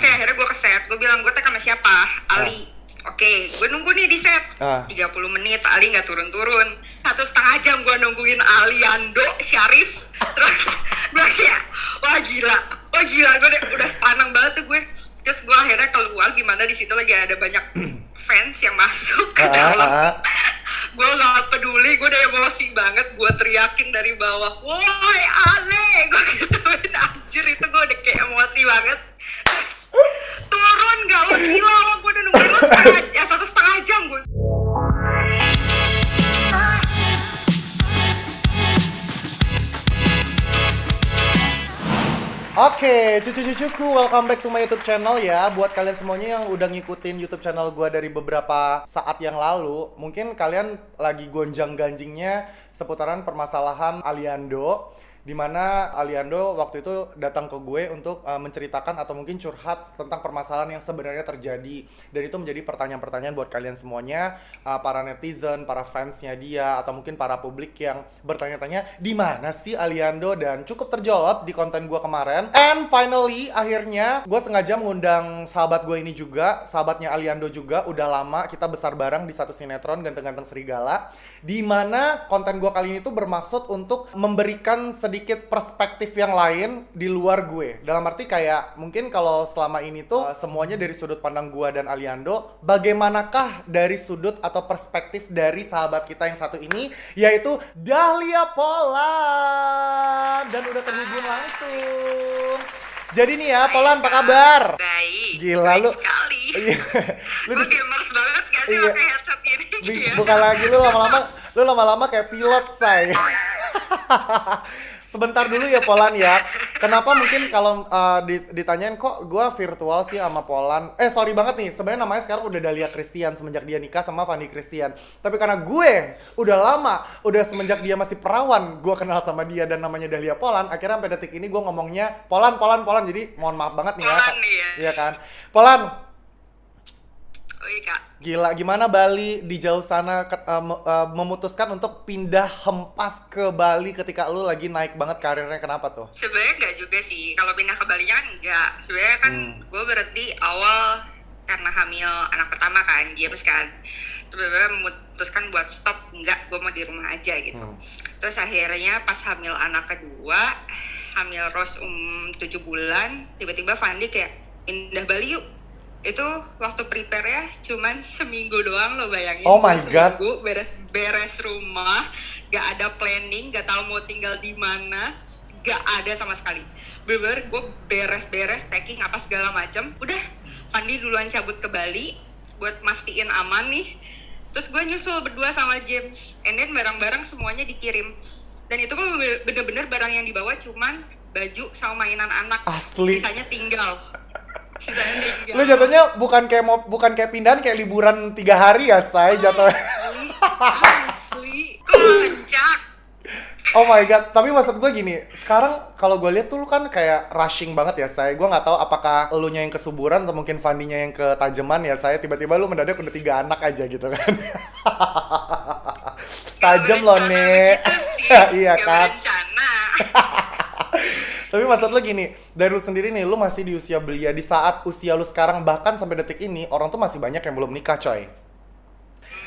Oke, akhirnya gue ke set, gue bilang gue tag sama siapa? Ali. Oke, gue nunggu nih di set 30 menit, Ali nggak turun-turun. 1,5 jam gue nungguin Aliando, Syarif. Terus gue kayak, wah gila, gue udah panang banget tuh gue. Terus gue akhirnya keluar, gimana di situ lagi ada banyak fans yang masuk ke dalam. Gue gak peduli, gue udah emosi banget, gue teriakin dari bawah, woi Ale, gue gituin, anjir itu gue udah kayak emosi banget. Turun gak lo, gila lo, gue udah nungguin lo 1,5 jam gue. Oke, cucu-cucuku, welcome back to my YouTube channel ya. Buat kalian semuanya yang udah ngikutin YouTube channel gue dari beberapa saat yang lalu, mungkin kalian lagi gonjang-ganjingnya seputaran permasalahan Aliando, dimana Aliando waktu itu datang ke gue untuk menceritakan atau mungkin curhat tentang permasalahan yang sebenarnya terjadi. Dan itu menjadi pertanyaan-pertanyaan buat kalian semuanya, para netizen, para fansnya dia, atau mungkin para publik yang bertanya-tanya di mana sih Aliando, dan cukup terjawab di konten gue kemarin. And finally, akhirnya gue sengaja mengundang sahabat gue ini juga, sahabatnya Aliando juga, udah lama kita besar bareng di satu sinetron Ganteng-Ganteng Serigala, di mana konten gue kali ini tuh bermaksud untuk memberikan sedikit perspektif yang lain di luar gue. Dalam arti kayak mungkin kalau selama ini tuh semuanya dari sudut pandang gue dan Aliando, bagaimanakah dari sudut atau perspektif dari sahabat kita yang satu ini, yaitu Dahlia Polan. Dan udah terhubung langsung. Jadi nih ya, Polan, apa kabar? Baik, Gila baik lu. sekali. Lu Gue gamers banget gak sih Iya. pakai headset gini? Iya. bukan lagi lu lama-lama kayak pilot, say. Sebentar dulu ya Polan ya. Kenapa mungkin kalau ditanyain kok gue virtual sih sama Polan? Sorry banget nih, sebenarnya namanya sekarang udah Dahlia Christian semenjak dia nikah sama Fandi Christian. Tapi karena gue udah lama, udah semenjak dia masih perawan, gue kenal sama dia dan namanya Dahlia Polan. Akhirnya sampai detik ini gue ngomongnya Polan. Jadi mohon maaf banget nih ya. Polan nih ya. Iya kan? Polan. Oh iya Kak. Gila, gimana Bali di jauh sana memutuskan untuk pindah hempas ke Bali ketika lu lagi naik banget karirnya, kenapa tuh? Sebenarnya enggak juga sih, kalau pindah ke Bali kan enggak. Sebenarnya kan gue berarti awal karena hamil anak pertama kan, James kan. Tiba-tiba memutuskan buat stop, enggak, gue mau di rumah aja gitu. Terus akhirnya pas hamil anak kedua, hamil Rose 7 bulan, tiba-tiba Fandi kayak pindah Bali yuk. Itu waktu prepare ya cuman seminggu doang, lo bayangin. Oh my God. Seminggu beres rumah, gak ada planning, gak tahu mau tinggal di mana, gak ada sama sekali. Bener-bener gue beres-beres packing apa segala macam. Udah, Fandi duluan cabut ke Bali buat mastiin aman nih. Terus gue nyusul berdua sama James, and then barang-barang semuanya dikirim. Dan itu kan bener-bener barang yang dibawa cuman baju sama mainan anak. Asli. Sisanya tinggal. Lu jatuhnya bukan kayak pindahan, kayak liburan 3 hari ya, say, jatuhnya. Asli, kocak. Oh my God, tapi maksud gue gini, sekarang kalau gue lihat tuh lu kan kayak rushing banget ya, say. Gue nggak tahu apakah lu nya yang kesuburan atau mungkin Fandinya yang ketajaman ya, saya. Tiba-tiba lu mendadak udah 3 anak aja gitu kan. Tajam loh, Nek. Iya kan. Berencana. Tapi maksud lu gini, dari lu sendiri nih, lu masih di usia belia, di saat usia lu sekarang bahkan sampai detik ini, orang tuh masih banyak yang belum nikah, coy.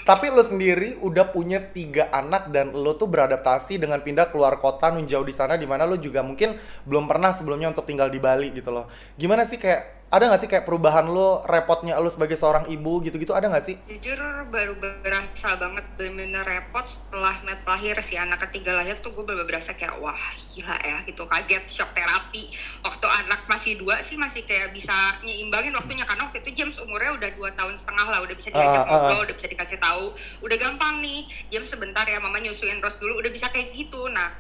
Tapi lu sendiri udah punya 3 anak dan lu tuh beradaptasi dengan pindah keluar kota, menjauh di sana, dimana lu juga mungkin belum pernah sebelumnya untuk tinggal di Bali gitu loh. Gimana sih, kayak ada nggak sih kayak perubahan lu, repotnya lu sebagai seorang ibu gitu-gitu, ada nggak sih? Jujur baru berasa banget, bener-bener repot setelah Matt lahir, si anak ketiga lahir tuh gue baru berasa kayak wah gila ya gitu, kaget, shock terapi. Waktu anak masih 2 sih masih kayak bisa nyeimbangin waktunya, karena waktu itu James umurnya udah 2,5 tahun lah, udah bisa diajak ngobrol, udah bisa dikasih tahu, udah gampang nih, James sebentar ya mama nyusuin Rose dulu, udah bisa kayak gitu. Nah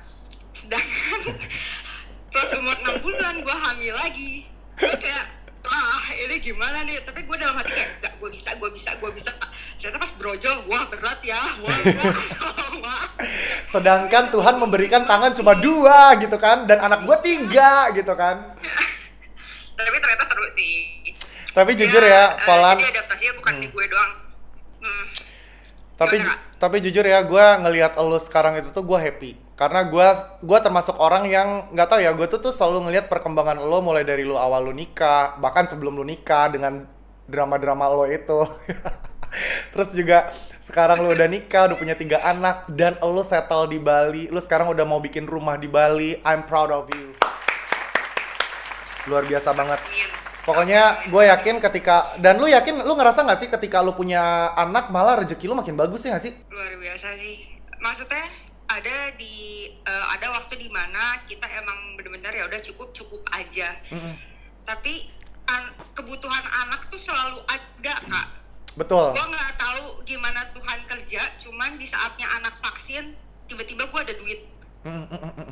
sedangkan terus umur 6 bulan gue hamil lagi, gue kayak ini gimana nih, tapi gue dalam hati kayak gak, gue bisa. Ternyata pas brojol, wah berat ya, wah. Sedangkan Tuhan memberikan tangan cuma 2 gitu kan, dan anak gue 3 gitu kan. Tapi ternyata seru sih. Tapi jujur ya, Polan. Jadi adaptasinya bukan di gue doang. Tapi jujur ya, gue ngelihat lo sekarang itu tuh gue happy. Karena gua termasuk orang yang nggak tahu ya, gue tuh selalu ngelihat perkembangan lo mulai dari lo awal lo nikah, bahkan sebelum lo nikah dengan drama-drama lo itu. Terus juga sekarang lo udah nikah, udah punya 3 anak, dan lo settle di Bali. Lo sekarang udah mau bikin rumah di Bali. I'm proud of you. Luar biasa banget. Pokoknya gue yakin ketika, dan lu yakin, lu ngerasa nggak sih ketika lu punya anak malah rezeki lu makin bagus ya nggak sih? Luar biasa sih. Maksudnya ada waktu di mana kita emang benar-benar ya udah cukup aja. Tapi kebutuhan anak tuh selalu ada, Kak. Betul. Gue nggak tahu gimana Tuhan kerja, cuman di saatnya anak vaksin tiba-tiba gue ada duit.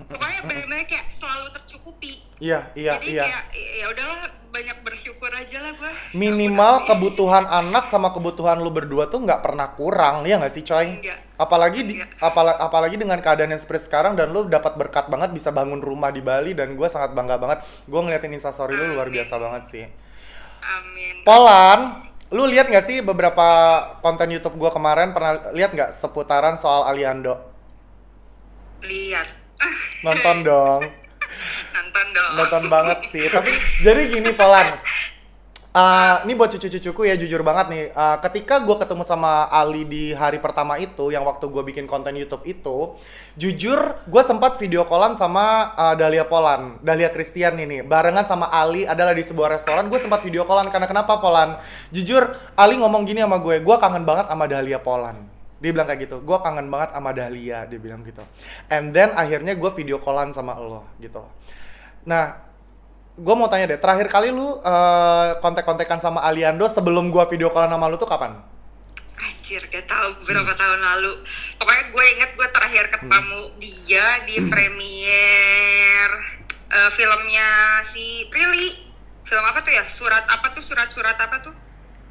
Pokoknya benar-benar kayak selalu tercukupi. Iya. Jadi kayak ya udahlah, banyak bersyukur aja lah gue. Minimal kebutuhan anak sama kebutuhan lu berdua tuh nggak pernah kurang, ya nggak sih coy? Enggak. Apalagi dengan keadaan yang seperti sekarang, dan lu dapat berkat banget bisa bangun rumah di Bali, dan gue sangat bangga banget. Gue ngeliatin instastory lu luar biasa banget sih. Amin. Polan, lu lihat nggak sih beberapa konten YouTube gue kemarin, pernah lihat nggak seputaran soal Aliando? Lihat. Nonton dong. Nonton banget sih. Tapi jadi gini Polan, ini buat cucu-cucuku ya, jujur banget nih, ketika gue ketemu sama Ali di hari pertama itu, yang waktu gue bikin konten YouTube itu, jujur gue sempat video callan sama Dahlia Polan, Dahlia Christian ini, barengan sama Ali adalah di sebuah restoran. Gue sempat video callan karena kenapa Polan? Jujur Ali ngomong gini sama gue kangen banget sama Dahlia Polan. Dia bilang kayak gitu, gue kangen banget sama Dahlia, dia bilang gitu. And then akhirnya gue video callan sama lo gitu. Nah, gue mau tanya deh, terakhir kali lu kontek-kontekan sama Aliando sebelum gue video callan sama lu tuh kapan? Anjir, gak tahu berapa tahun lalu. Pokoknya gue inget gue terakhir ketemu dia di premier filmnya si Prilly. Film apa tuh ya? Surat apa tuh?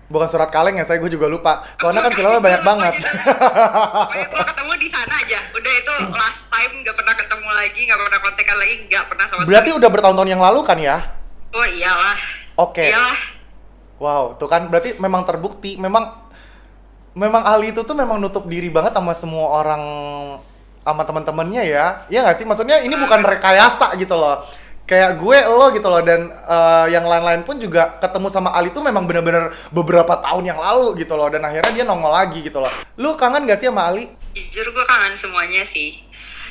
Bukan Surat Kaleng ya, gue juga lupa. Karena kan filmnya banyak banget. Pokoknya gue ketemu di sana aja. Udah itu last time, gak pernah ketemu lagi, gak pernah kontekan lagi, gak pernah sama. Berarti udah bertahun-tahun yang lalu kan ya? Oh iyalah. Oke. Iyalah. Wow, tuh kan berarti memang terbukti, memang Ali itu tuh memang nutup diri banget sama semua orang, sama teman-temannya ya. Iya nggak sih? Maksudnya ini bukan rekayasa gitu loh. Kayak gue, lo gitu loh, dan yang lain-lain pun juga ketemu sama Ali tuh memang bener-bener beberapa tahun yang lalu gitu loh, dan akhirnya dia nongol lagi gitu loh. Lu kangen gak sih sama Ali? Jujur gue kangen semuanya sih,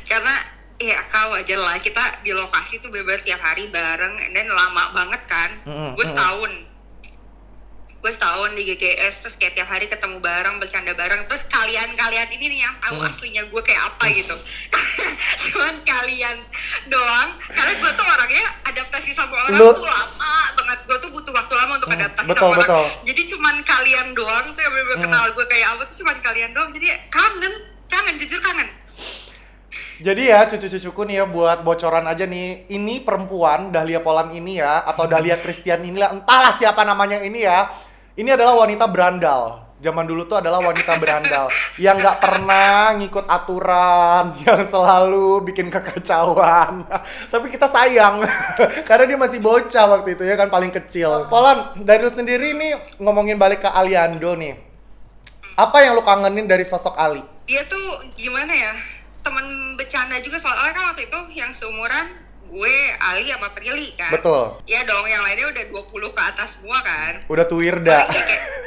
karena ya kau aja lah, kita di lokasi tuh bener-bener tiap hari bareng, dan lama banget kan. Gue setahun di GGS, terus kayak tiap hari ketemu bareng, bercanda bareng. Terus kalian ini nih yang tahu aslinya gue kayak apa gitu. Cuman kalian doang, karena gue tuh orangnya adaptasi sama orang tuh lama banget. Gue tuh butuh waktu lama untuk adaptasi sama orang. Jadi cuman kalian doang tuh yang bener-bener kenal gue kayak apa tuh cuman kalian doang. Jadi kangen, jujur kangen. Jadi ya cucu-cucuku nih ya, buat bocoran aja nih, ini perempuan Dahlia Polan ini ya, atau Dahlia Christian inilah, entahlah siapa namanya ini ya, ini adalah wanita berandal. Zaman dulu tuh adalah wanita berandal yang nggak pernah ngikut aturan, yang selalu bikin kekacauan. Tapi kita sayang karena dia masih bocah waktu itu ya kan, paling kecil. Polan, dari lu sendiri nih, ngomongin balik ke Aliando nih, apa yang lu kangenin dari sosok Ali? Dia tuh gimana ya, temen bercanda juga, soalnya kan waktu itu yang seumuran gue, Ali sama Prilly kan. Betul. Ya dong, yang lainnya udah 20 ke atas semua kan. Udah tuirda.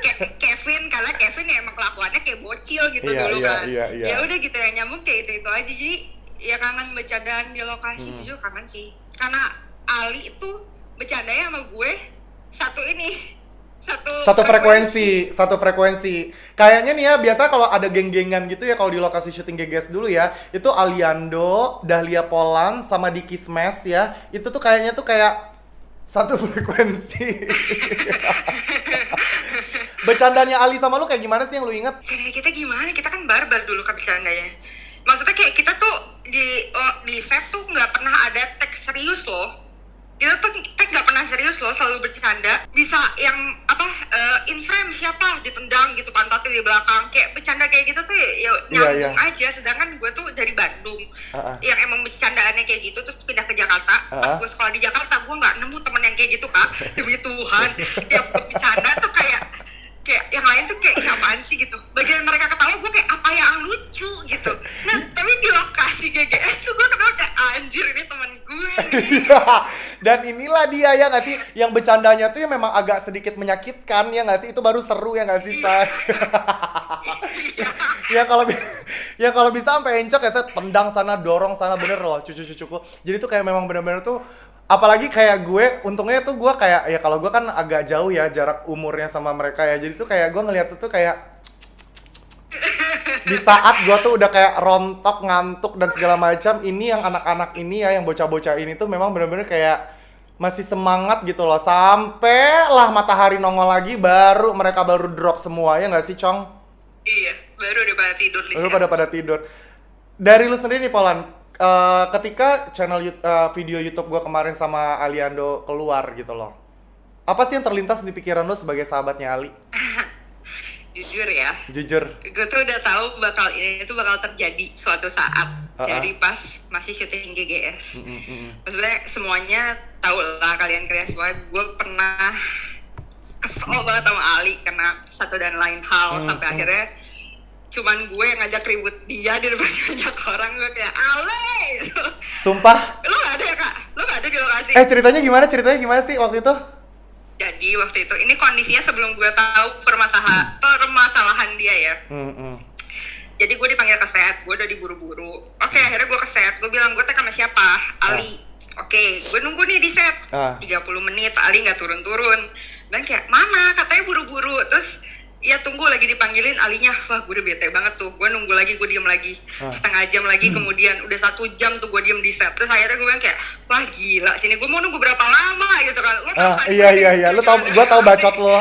Kayak Kevin, karena Kevin ya emang kelakuannya kayak bocil gitu dulu kan. Iya. Ya udah gitu ya, nyambung kayak itu aja. Jadi ya kangen bercandaan di lokasi, jujur kangen sih. Karena Ali itu bercandanya sama gue satu frekuensi. Kayaknya nih ya, biasa kalau ada geng-gengan gitu ya, kalau di lokasi syuting GGS dulu ya, itu Aliando, Dahlia Polan, sama Diki Smash ya, itu tuh kayaknya tuh kayak satu frekuensi. Bercandanya Ali sama lu kayak gimana sih yang lu inget? Kita gimana? Kita kan barbar dulu kan bercandanya. Maksudnya kayak kita tuh di set tuh nggak pernah ada teks serius loh. Kita tuh nggak pernah serius loh, selalu bercanda. Bisa yang in frame siapa ditendang gitu pantatnya di belakang, kayak bercanda kayak gitu tuh ya nyambung aja. Sedangkan gue tuh dari Bandung, yang emang bercandaannya kayak gitu, terus pindah ke Jakarta. Pas gue sekolah di Jakarta, gue nggak nemu temen yang kayak gitu, Kak. Demi Tuhan, yang bercanda tuh kayak yang lain tuh kayak apaan sih gitu. Bagian mereka ketawa, gue kayak apa yang lucu gitu. Nah tapi di lokasi GGS tuh Dan inilah dia ya nggak sih, yang bercandanya tuh ya memang agak sedikit menyakitkan ya nggak sih, itu baru seru ya nggak sih, Say? Ya kalau ya kalau bisa sampai encok ya, saya tendang sana dorong sana, bener loh cucu-cucuku. Jadi tuh kayak memang bener-bener tuh, apalagi kayak gue, untungnya tuh gue kayak, ya kalau gue kan agak jauh ya jarak umurnya sama mereka ya, jadi tuh kayak gue ngeliat tuh kayak di saat gue tuh udah kayak rontok, ngantuk dan segala macam, ini yang anak-anak ini ya, yang bocah-bocah ini tuh memang bener-bener kayak masih semangat gitu loh, sampai lah matahari nongol lagi baru mereka baru drop semua ya nggak sih, Cong? Iya, baru udah pada tidur nih. Baru pada tidur. Dari lu sendiri nih, Polan, ketika channel video YouTube gue kemarin sama Aliando keluar gitu loh, apa sih yang terlintas di pikiran lu sebagai sahabatnya Ali? Jujur ya, Jujur. gue tuh udah tahu ini tuh bakal terjadi suatu saat dari pas masih syuting GGS. Maksudnya semuanya tahu lah, kalian semua, gue pernah kesel banget sama Ali karena satu dan lain hal, sampai akhirnya cuman gue yang ngajak ribut dia di depan banyak orang. Gue kayak, Ale! Sumpah? Lo gak ada ya, Kak? Lo gak ada di lokasi? Ceritanya gimana sih waktu itu? Jadi waktu itu, ini kondisinya sebelum gue tahu permasalahan dia ya. Jadi gue dipanggil ke set, gue udah diburu-buru. Oke, akhirnya gue ke set, gue bilang, gue tag sama siapa? Ali. Oke, gue nunggu nih di set 30 menit, Ali gak turun-turun. Dan kayak, mana? Katanya buru-buru. Terus ya tunggu lagi dipanggilin Alinya. Wah, gue udah bete banget tuh. Gue nunggu lagi, gue diem lagi. Setengah jam lagi, kemudian udah 1 jam tuh gue diem di set. Terus akhirnya gue bilang kayak, wah gila, sini gue mau nunggu berapa lama gitu kan. Lo tau kan? Iya. Gue tau bacot lo.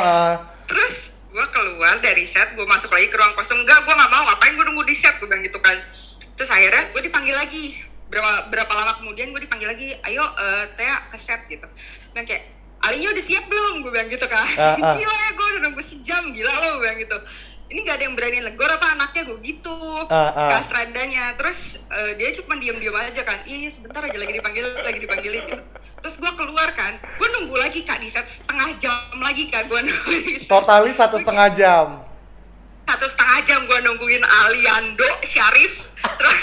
Terus gue keluar dari set, gue masuk lagi ke ruang kosong. Enggak, gue gak mau, ngapain gue nunggu di set, gue bilang gitu kan. Terus akhirnya gue dipanggil lagi. Berapa lama kemudian gue dipanggil lagi, ayo Tea ke set gitu. Dan kayak, Alinya udah siap belum? Gue bilang gitu kan. Gila ya, gue udah nunggu sejam, gila lo, gue bilang gitu. Ini gak ada yang berani negor apa anaknya, gue gitu. Kastradanya. Terus dia cuma diem-diem aja kan. Iya, sebentar aja lagi dipanggilin gitu. Terus gue keluar kan, gue nunggu lagi Kak di set setengah jam lagi Kak, gue nungguin. Totali 1,5 jam. 1,5 jam gue nungguin Aliando, Syarif. Terus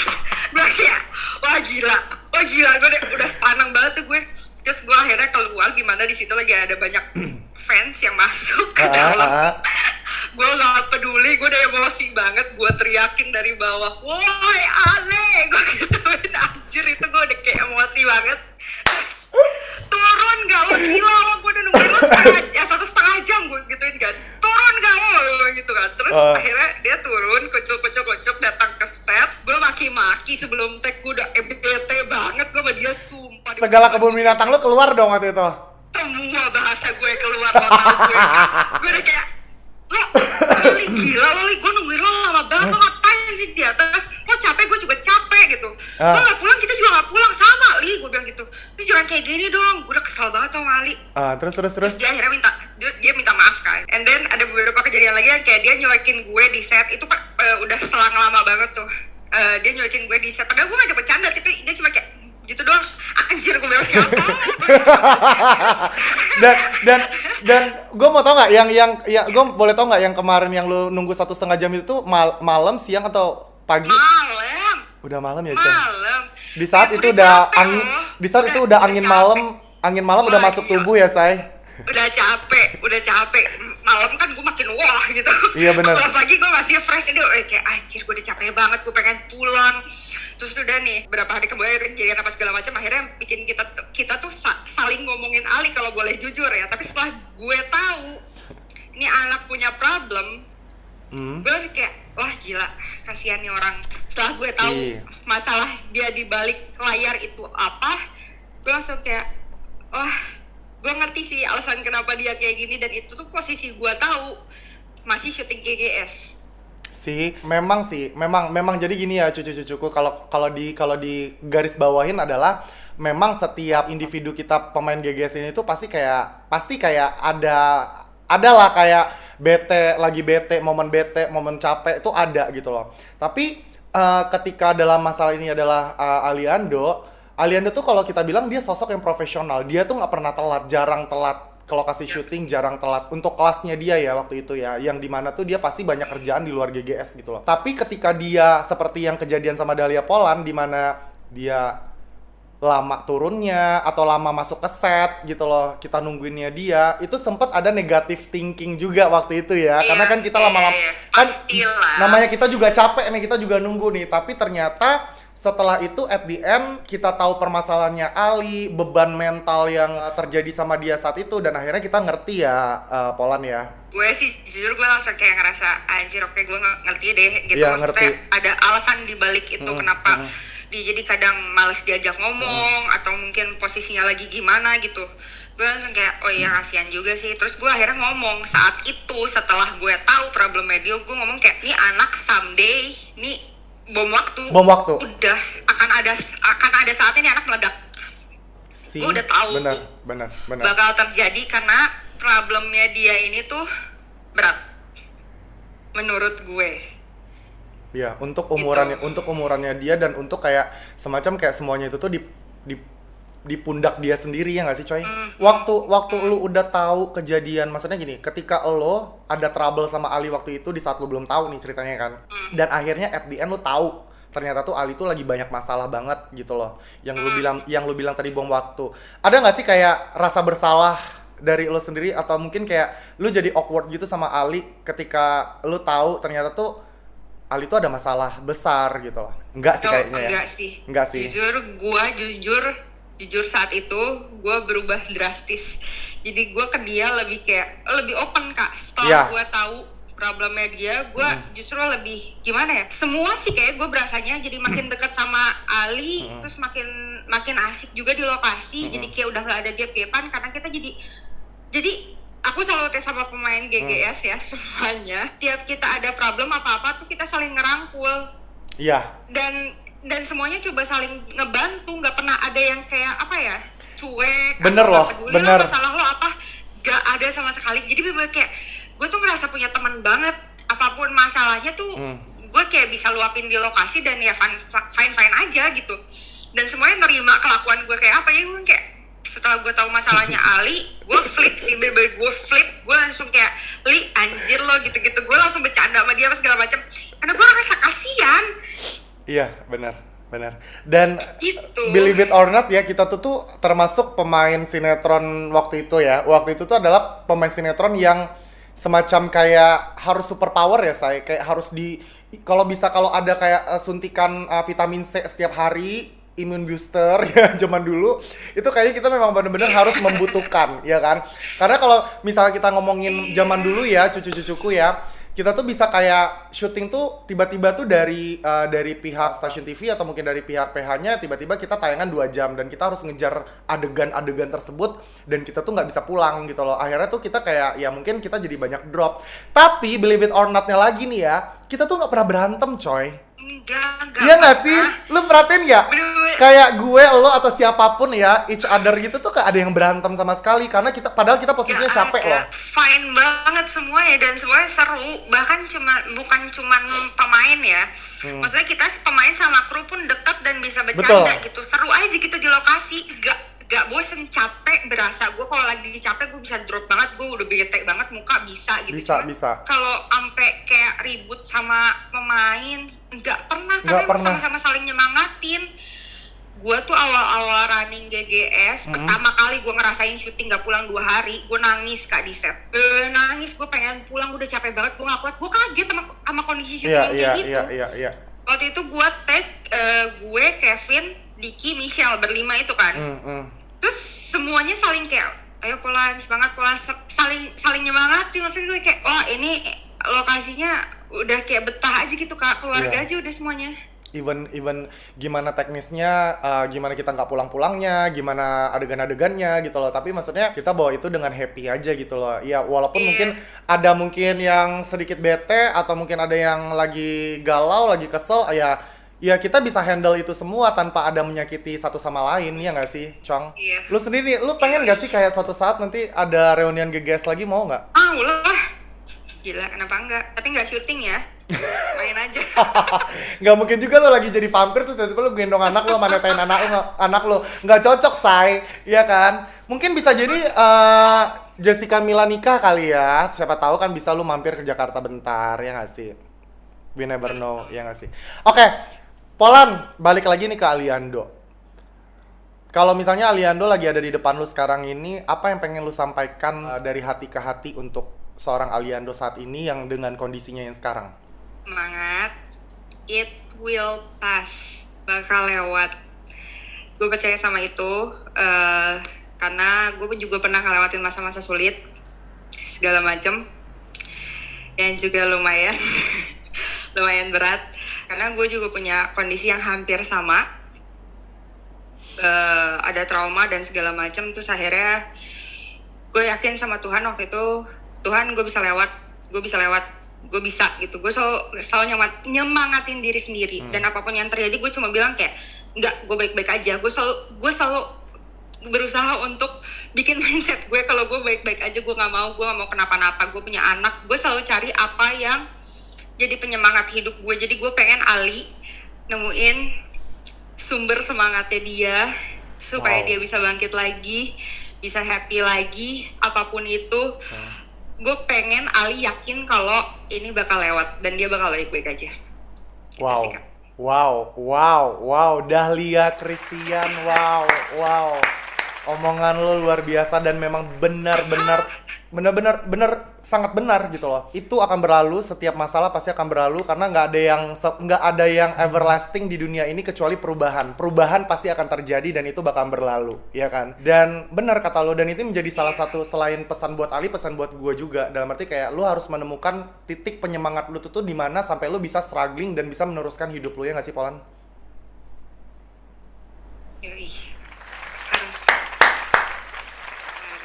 gue kayak, wah gila, gue udah panang banget tuh gue. Terus gue akhirnya keluar, gimana di situ lagi ada banyak fans yang masuk ke dalam. Gue gak peduli, gue udah emosi banget, gue teriakin dari bawah, woi Ale, gue gituin, anjir itu gue udah kayak emosi banget. Turun gak lo, gila lo, gue udah nungguin lo 1,5 jam, gue gituin kan, turun gak lo, gitu kan. Terus akhirnya dia turun, kocok datang ke set, gue maki-maki sebelum tag, gue udah bete banget, gue sama dia sumpah. Segala kebun binatang lo keluar dong waktu itu? Semua bahasa gue keluar, gue udah kayak, lo, gila lo, gue nungguin lo lama banget, lo ngapain sih di atas, lo capek, gue juga capek gitu. Lo gak pulang, kita juga gak pulang, sama Li, gue bilang gitu. Lu jangan kayak gini dong, gue udah kesel banget sama Ali. Terus? Dia akhirnya minta maaf kan. And then ada beberapa kejadian lagi yang kayak dia nyuekin gue di set, itu kan udah selang lama banget tuh. Dia nyuekin gue di set, padahal gue ngajak bercanda, tapi dia cuma kayak gitu doang. Anjir, gue bilang siapa? dan gue mau tau nggak gue boleh tau nggak yang kemarin yang lu nunggu 1,5 jam itu malam, siang atau pagi? Malam. Udah malam ya, Cen? Malam. Di saat itu udah angin malam udah masuk tubuh ya, Say? Udah capek. Malam kan gue makin wah gitu. Iya benar. Pagi gue masih fresh, kayak anjir gue udah capek banget, gue pengen pulang. Terus udah nih, berapa hari kemudian kejadian apa segala macam, akhirnya bikin kita tuh saling ngomongin Ali kalau boleh jujur ya. Tapi setelah gue tahu ini anak punya problem, gue kayak, wah gila, kasihan nih orang. Setelah gue tahu masalah dia di balik layar itu apa, gue langsung kayak, wah, gue ngerti sih alasan kenapa dia kayak gini, dan itu tuh posisi gue tahu masih syuting GGS. Memang jadi gini ya cucu-cucuku, kalau di garis bawahin adalah memang setiap individu kita pemain GGS ini tuh pasti kayak ada lah kayak bete, momen capek itu ada gitu loh. Tapi ketika dalam masalah ini adalah Aliando tuh kalau kita bilang dia sosok yang profesional. Dia tuh nggak pernah telat, jarang telat ke lokasi syuting, jarang telat untuk kelasnya dia ya waktu itu ya, yang dimana tuh dia pasti banyak kerjaan di luar GGS gitu loh. Tapi ketika dia seperti yang kejadian sama Dahlia Polan, dimana dia lama turunnya atau lama masuk ke set gitu loh, kita nungguinnya dia, itu sempat ada negative thinking juga waktu itu ya. Karena kan kita lama-lama kan namanya kita juga capek nih, kita juga nunggu nih, tapi ternyata setelah itu at the end kita tahu permasalahannya Ali, beban mental yang terjadi sama dia saat itu, dan akhirnya kita ngerti ya, Polan ya. Gue sih jujur gue langsung kayak ngerasa anjir, oke gue ngerti deh gitu. Ya, maksudnya ngerti. ada alasan dibalik itu kenapa dia jadi kadang males diajak ngomong atau mungkin posisinya lagi gimana gitu. Gue langsung kayak oh iya kasihan juga sih. Terus gue akhirnya ngomong saat itu, setelah gue tahu problemnya dia, gue ngomong kayak nih anak someday nih bom waktu udah akan ada saatnya nih anak meledak. Gue udah tahu benar bakal terjadi karena problemnya dia ini tuh berat menurut gue. Ya, untuk umurannya dia, dan untuk kayak semacam kayak semuanya itu tuh di pundak dia sendiri, ya nggak sih coy? Waktu lu udah tahu kejadian, maksudnya gini, ketika lo ada trouble sama Ali waktu itu di saat lu belum tahu nih ceritanya kan, dan akhirnya at the end lu tahu ternyata tuh Ali tuh lagi banyak masalah banget gitu loh, yang lu bilang tadi bom waktu. Ada nggak sih kayak rasa bersalah dari lo sendiri, atau mungkin kayak lu jadi awkward gitu sama Ali ketika lu tahu ternyata tuh Ali tuh ada masalah besar gitu loh? Enggak sih kayaknya ya? Enggak sih. Jujur saat itu gue berubah drastis. Jadi gue ke dia lebih open Kak. Setelah gue tahu problemnya dia, gue justru lebih gimana ya? Semua sih kayak gue berasanya jadi makin dekat sama Ali, terus makin asik juga di lokasi. Jadi kayak udah gak ada gap-gapan karena kita jadi aku selalu tes sama pemain GGS ya semuanya. Tiap kita ada problem apa-apa tuh kita saling ngerangkul. Iya. Dan semuanya coba saling ngebantu, nggak pernah ada yang kayak apa ya, cuek. Bener loh, bener. Masalah lo apa, nggak ada sama sekali. Jadi bener kayak gue tuh ngerasa punya teman banget. Apapun masalahnya tuh gue kayak bisa luapin di lokasi dan ya fine aja gitu. Dan semuanya nerima kelakuan gue kayak apa ya, gue kayak setelah gue tahu masalahnya Ali, gue gue langsung kayak Li anjir lo gitu-gitu, gue langsung bercanda sama dia segala macam karena gue ngerasa kasihan. Iya benar. Dan gitu. Believe it or not ya, kita tuh termasuk pemain sinetron waktu itu ya. Waktu itu tuh adalah pemain sinetron yang semacam kayak harus super power ya, saya kayak harus kalau ada kayak suntikan vitamin C setiap hari, immune booster ya zaman dulu, itu kayaknya kita memang benar-benar harus membutuhkan ya kan. Karena kalau misalnya kita ngomongin zaman dulu ya, cucu-cucuku ya, kita tuh bisa kayak syuting tuh tiba-tiba tuh dari pihak stasiun TV atau mungkin dari pihak PH-nya, tiba-tiba kita tayangan 2 jam dan kita harus ngejar adegan-adegan tersebut dan kita tuh nggak bisa pulang gitu loh. Akhirnya tuh kita kayak ya mungkin kita jadi banyak drop. Tapi believe it or not-nya lagi nih ya, kita tuh nggak pernah berantem coy. Enggak. Iya nggak sih? Lu perhatiin nggak? Kayak gue, lo atau siapapun ya, each other gitu tuh kayak ada yang berantem sama sekali. Karena padahal kita posisinya capek loh. Fine banget semuanya dan semuanya seru. Bahkan bukan cuman pemain ya. Maksudnya kita pemain sama kru pun dekat dan bisa bercanda gitu. Seru aja gitu di lokasi. Gak bosen, capek berasa. Gue kalau lagi capek gue bisa drop banget, gue udah bete banget muka bisa gitu. Bisa. Kalau ampe kayak ribut sama pemain nggak pernah, sama-sama saling nyemangatin. Gue tuh awal-awal running GGS pertama kali gue ngerasain syuting nggak pulang 2 hari, gue nangis Kak di set. Nangis, gue pengen pulang, gue udah capek banget, gue nggak kuat, gue kaget sama kondisi syuting kayak gitu. Iya. Waktu itu gue tag gue, Kevin, Diki, Michelle berlima itu kan. Terus semuanya saling kayak ayo Polan, semangat Polan, saling nyemangatin. Maksudnya gue kayak wah ini lokasinya udah kayak betah aja gitu Kak, keluarga aja udah semuanya. Even gimana teknisnya, gimana kita nggak pulang-pulangnya, gimana adegan-adegannya gitu loh. Tapi maksudnya kita bawa itu dengan happy aja gitu loh. Ya walaupun mungkin ada yang sedikit bete atau mungkin ada yang lagi galau, lagi kesel, ya kita bisa handle itu semua tanpa ada menyakiti satu sama lain, ya nggak sih, Chong? Iya. Lu sendiri, lu pengen nggak sih kayak suatu saat nanti ada reunian GGS lagi, mau nggak? Mau lah. Gila, kenapa enggak? Tapi nggak syuting ya. Main aja. Nggak mungkin juga lo lagi jadi vampir terus tiba-tiba lo gendong anak lo, manetain anak lo. Nggak cocok, say. Iya kan? Mungkin bisa jadi Jessica Mila nikah kali ya. Siapa tahu kan bisa lo mampir ke Jakarta bentar, ya nggak sih? We never know, ya nggak sih? Oke, Polan, balik lagi nih ke Aliando. Kalau misalnya Aliando lagi ada di depan lu sekarang ini, apa yang pengen lu sampaikan dari hati ke hati untuk seorang Aliando saat ini yang dengan kondisinya yang sekarang? Semangat, it will pass, bakal lewat. Gue percaya sama itu, karena gue juga pernah ngelewatin masa-masa sulit, segala macem, yang juga lumayan, lumayan berat. Karena gue juga punya kondisi yang hampir sama. Ada trauma dan segala macam, terus akhirnya gue yakin sama Tuhan waktu itu, Tuhan gue bisa gitu. Gue selalu nyemangatin diri sendiri. Dan apapun yang terjadi gue cuma bilang kayak enggak, gue baik-baik aja. Gue selalu berusaha untuk bikin mindset gue kalau gue baik-baik aja. Gue nggak mau kenapa-napa. Gue punya anak, gue selalu cari apa yang jadi penyemangat hidup gue. Jadi gue pengen Ali nemuin sumber semangatnya dia supaya dia bisa bangkit lagi, bisa happy lagi, apapun itu. Gue pengen Ali yakin kalau ini bakal lewat dan dia bakal baik-baik aja. Wow, Dahlia Christian, wow. Omongan lo luar biasa dan memang benar sangat benar gitu loh. Itu akan berlalu, setiap masalah pasti akan berlalu karena nggak ada yang everlasting di dunia ini kecuali perubahan. Perubahan pasti akan terjadi dan itu bakal berlalu, ya kan? Dan benar kata lo, dan itu menjadi salah satu selain pesan buat Ali, pesan buat gue juga. Dalam arti kayak lo harus menemukan titik penyemangat lo tuh di mana sampai lo bisa struggling dan bisa meneruskan hidup lo, ya nggak sih Polan?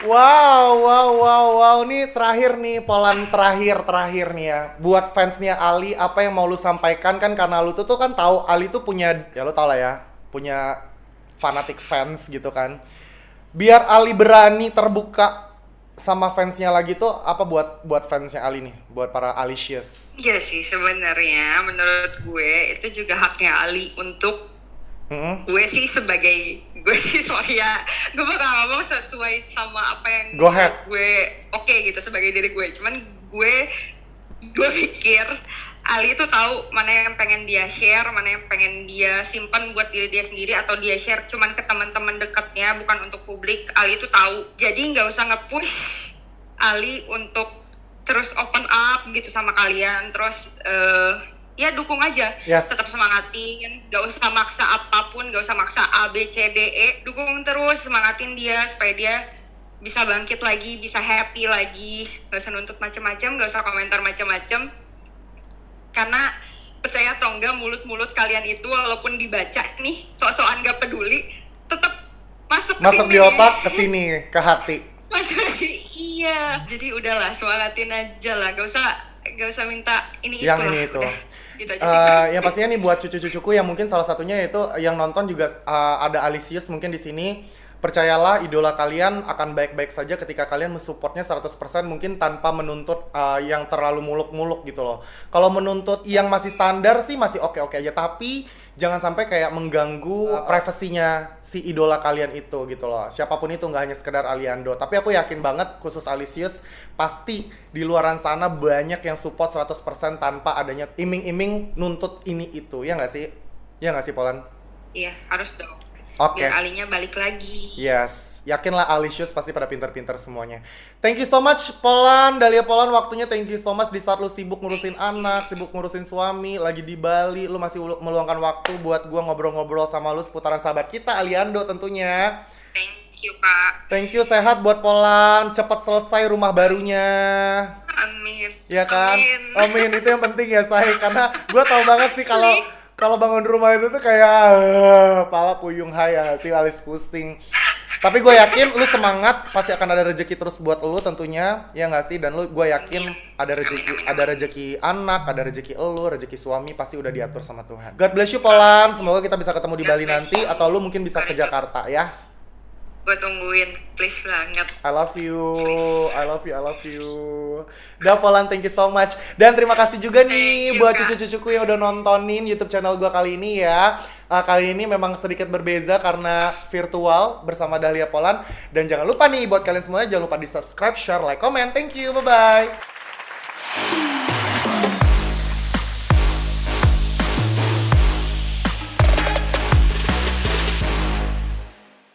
Wow. Nih terakhir nih, Polan, terakhir nih ya. Buat fansnya Ali, apa yang mau lu sampaikan? Kan karena lu tuh kan tahu Ali tuh punya, ya lu tau lah ya, punya fanatik fans gitu kan. Biar Ali berani terbuka sama fansnya lagi tuh, apa buat fansnya Ali nih, buat para Alicious? Iya sih, sebenarnya menurut gue itu juga haknya Ali untuk gue sih sorry ya, gue bakal ngomong sesuai sama apa yang gue oke gitu sebagai diri gue. Cuman gue pikir Ali itu tahu mana yang pengen dia share, mana yang pengen dia simpan buat diri dia sendiri, atau dia share cuman ke teman-teman dekatnya, bukan untuk publik. Ali itu tahu, jadi nggak usah nge-push Ali untuk terus open up gitu sama kalian. Terus ya dukung aja, tetap semangatin, gak usah maksa apapun, gak usah maksa A, B, C, D, E, dukung terus, semangatin dia supaya dia bisa bangkit lagi, bisa happy lagi, gak usah nuntut macem-macem, gak usah komentar macem-macem, karena percaya atau enggak, mulut-mulut kalian itu walaupun dibaca nih, sok-sokan gak peduli, tetap masuk di otak, ke sini, ke hati. Iya, jadi udahlah, semangatin aja lah, gak usah minta ini yang itu lah. Ini itu. Gitu yang pastinya nih buat cucu-cucuku yang mungkin salah satunya itu yang nonton juga ada Alicious mungkin di sini. Percayalah, idola kalian akan baik-baik saja ketika kalian mensupportnya 100%, mungkin tanpa menuntut yang terlalu muluk-muluk gitu loh. Kalau menuntut yang masih standar sih masih oke-oke aja, tapi jangan sampai kayak mengganggu privasinya si idola kalian itu gitu loh. Siapapun itu, nggak hanya sekedar Aliando. Tapi aku yakin banget khusus Alicious, pasti di luaran sana banyak yang support 100% tanpa adanya iming-iming nuntut ini itu. Ya nggak sih? Ya nggak sih, Polan? Iya, harus dong. Oke. Biar Alinya balik lagi. Yes, yakinlah Alicious pasti pada pinter-pinter semuanya. Thank you so much Polan, Dahlia Polan, waktunya thank you so much. Di saat lu sibuk ngurusin anak, sibuk ngurusin suami, lagi di Bali, lu masih meluangkan waktu buat gua ngobrol-ngobrol sama lu seputaran sahabat kita Aliando tentunya. Thank you Kak. Thank you, sehat buat Polan, cepat selesai rumah barunya. Amin. Ya kan? Amin, itu yang penting ya say, karena gua tahu banget sih kalau bangun rumah itu tuh kayak pala puyung haya sih, alis pusing. Tapi gue yakin lu semangat, pasti akan ada rezeki terus buat lu tentunya, ya nggak sih? Dan gue yakin ada rezeki anak, ada rezeki lu, rezeki suami pasti udah diatur sama Tuhan. God bless you Polan, semoga kita bisa ketemu di Bali nanti, atau lu mungkin bisa ke Jakarta ya. Gue tungguin, please banget. I love you. Udah Polan, thank you so much. Dan terima kasih juga nih buat cucu-cucuku yang udah nontonin YouTube channel gue kali ini ya. Kali ini memang sedikit berbeza karena virtual bersama Dahlia Polan. Dan jangan lupa nih buat kalian semuanya, jangan lupa di subscribe, share, like, comment. Thank you, bye-bye.